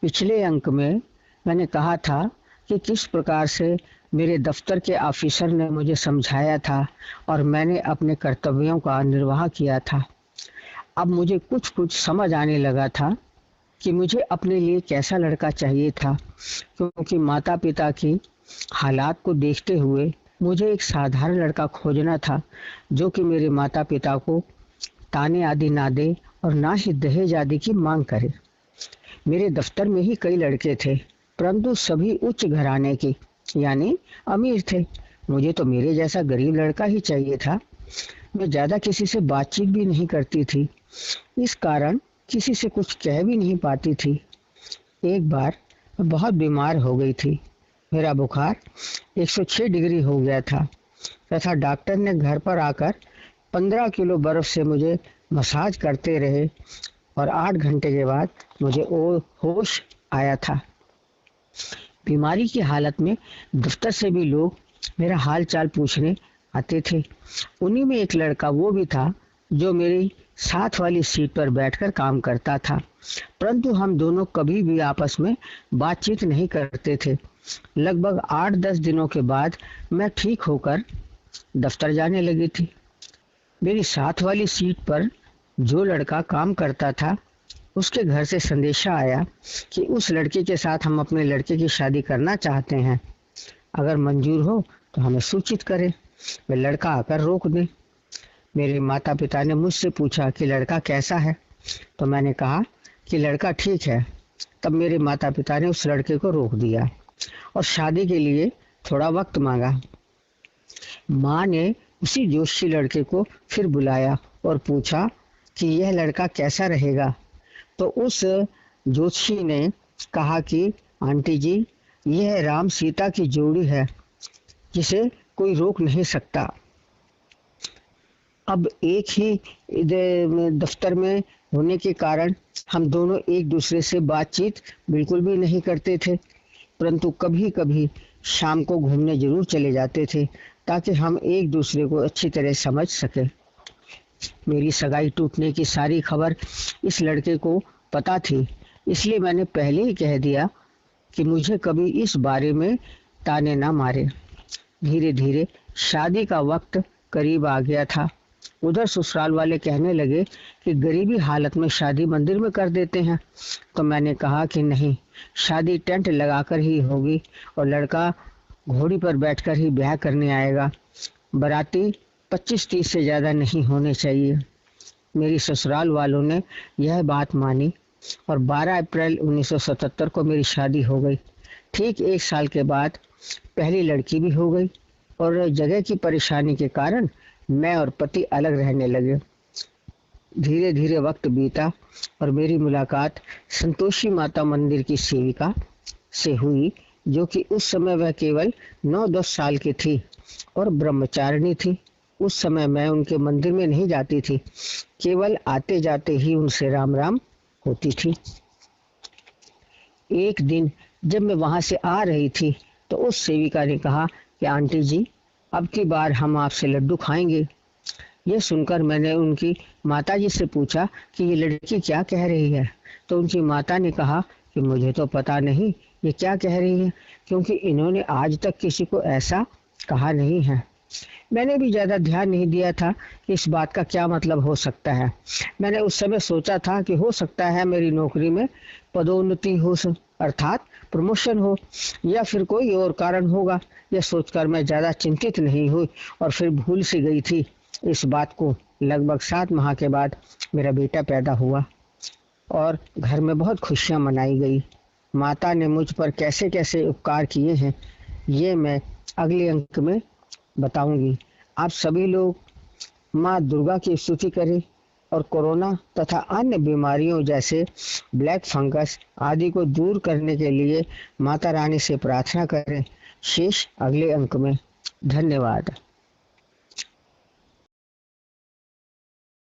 पिछले अंक में मैंने कहा था कि किस प्रकार से मेरे दफ्तर के ऑफिसर ने मुझे समझाया था और मैंने अपने कर्तव्यों का निर्वाह किया था। अब मुझे कुछ कुछ समझ आने लगा था कि मुझे अपने लिए कैसा लड़का चाहिए था, क्योंकि माता पिता की हालात को देखते हुए मुझे एक साधारण लड़का खोजना था, जो कि मेरे माता पिता को ताने आदि ना दे और ना ही दहेज आदि की मांग करे। मेरे दफ्तर में ही कई लड़के थे, परंतु सभी उच्च घराने के यानी अमीर थे। मुझे तो मेरे जैसा गरीब लड़का ही चाहिए था। मैं ज्यादा किसी से बातचीत भी नहीं करती थी, इस कारण किसी से कुछ कह भी नहीं पाती थी। एक बार मैं बहुत बीमार हो गई थी। मेरा बुखार 106 डिग्री हो गया था तथा डॉक्टर ने घर पर आकर 15 किलो बर्फ से मुझे मसाज करते रहे और 8 घंटे के बाद मुझे होश आया था। बीमारी की हालत में दफ्तर से भी लोग मेरा हाल चाल पूछने आते थे। उन्हीं में एक लड़का वो भी था जो मेरी साथ वाली सीट पर बैठकर काम करता था, परंतु हम दोनों कभी भी आपस में बातचीत नहीं करते थे। लगभग 8-10 दिनों के बाद मैं ठीक होकर दफ्तर जाने लगी थी। मेरी साथ वाली सीट पर जो लड़का काम करता था, उसके घर से संदेशा आया कि उस लड़के के साथ हम अपने लड़के की शादी करना चाहते हैं। अगर मंजूर हो तो हमें सूचित करें, वे लड़का आकर रोक दे। मेरे माता पिता ने मुझसे पूछा कि लड़का कैसा है, तो मैंने कहा कि लड़का ठीक है। तब मेरे माता पिता ने उस लड़के को रोक दिया और शादी के लिए थोड़ा वक्त मांगा। माँ ने उसी जोशी लड़के को फिर बुलाया और पूछा कि यह लड़का कैसा रहेगा। तो उस जोशी ने कहा कि आंटी जी, यह राम सीता की जोड़ी है, जिसे कोई रोक नहीं सकता। अब एक ही दफ्तर में होने के कारण हम दोनों एक दूसरे से बातचीत बिल्कुल भी नहीं करते थे, परंतु कभी कभी शाम को घूमने जरूर चले जाते थे ताकि हम एक दूसरे को अच्छी तरह समझ सके। मेरी सगाई टूटने की सारी खबर इस लड़के को पता थी, इसलिए मैंने पहले ही कह दिया कि मुझे कभी इस बारे में ताने ना मारे। धीरे धीरे शादी का वक्त करीब आ गया था। उधर ससुराल वाले कहने लगे कि गरीबी हालत में शादी मंदिर में कर देते हैं, तो मैंने कहा कि नहीं, शादी टेंट लगाकर ही होगी और लड़का घोड़ी पर बैठकर ही ब्याह करने आएगा। बाराती 25-30 से ज्यादा नहीं होने चाहिए। मेरी ससुराल वालों ने यह बात मानी और 12 अप्रैल 1977 को मेरी शादी हो गई। ठीक 1 साल के बाद पहली लड़की भी हो गई और जगह की परेशानी के कारण मैं और पति अलग रहने लगे। धीरे धीरे वक्त बीता और मेरी मुलाकात संतोषी माता मंदिर की सेविका से हुई, जो कि उस समय वह केवल 9-10 साल की थी और ब्रह्मचारिणी थी। उस समय मैं उनके मंदिर में नहीं जाती थी, केवल आते जाते ही उनसे राम राम होती थी। एक दिन जब मैं वहां से आ रही थी तो उस सेविका ने कहा कि आंटी जी, अब की बार हम आपसे लड्डू खाएंगे। यह सुनकर मैंने उनकी माता जी से पूछा कि ये लड़की क्या कह रही है, तो उनकी माता ने कहा कि मुझे तो पता नहीं ये क्या कह रही है, क्योंकि इन्होंने आज तक किसी को ऐसा कहा नहीं है। मैंने भी ज्यादा ध्यान नहीं दिया था कि इस बात का क्या मतलब हो सकता है। मैंने उस समय सोचा था कि हो सकता है मेरी नौकरी में पदोन्नति हो, अर्थात प्रमोशन हो, या फिर कोई और कारण होगा। यह सोचकर मैं ज्यादा चिंतित नहीं हुई और फिर भूल सी गई थी इस बात को। लगभग 7 माह के बाद मेरा बेटा पैदा हुआ और घर में बहुत खुशियां मनाई गई। माता ने मुझ पर कैसे कैसे उपकार किए हैं, ये मैं अगले अंक में बताऊंगी। आप सभी लोग माँ दुर्गा की स्तुति करें और कोरोना तथा अन्य बीमारियों जैसे ब्लैक फंगस आदि को दूर करने के लिए माता रानी से प्रार्थना करें। शेष अगले अंक में। धन्यवाद।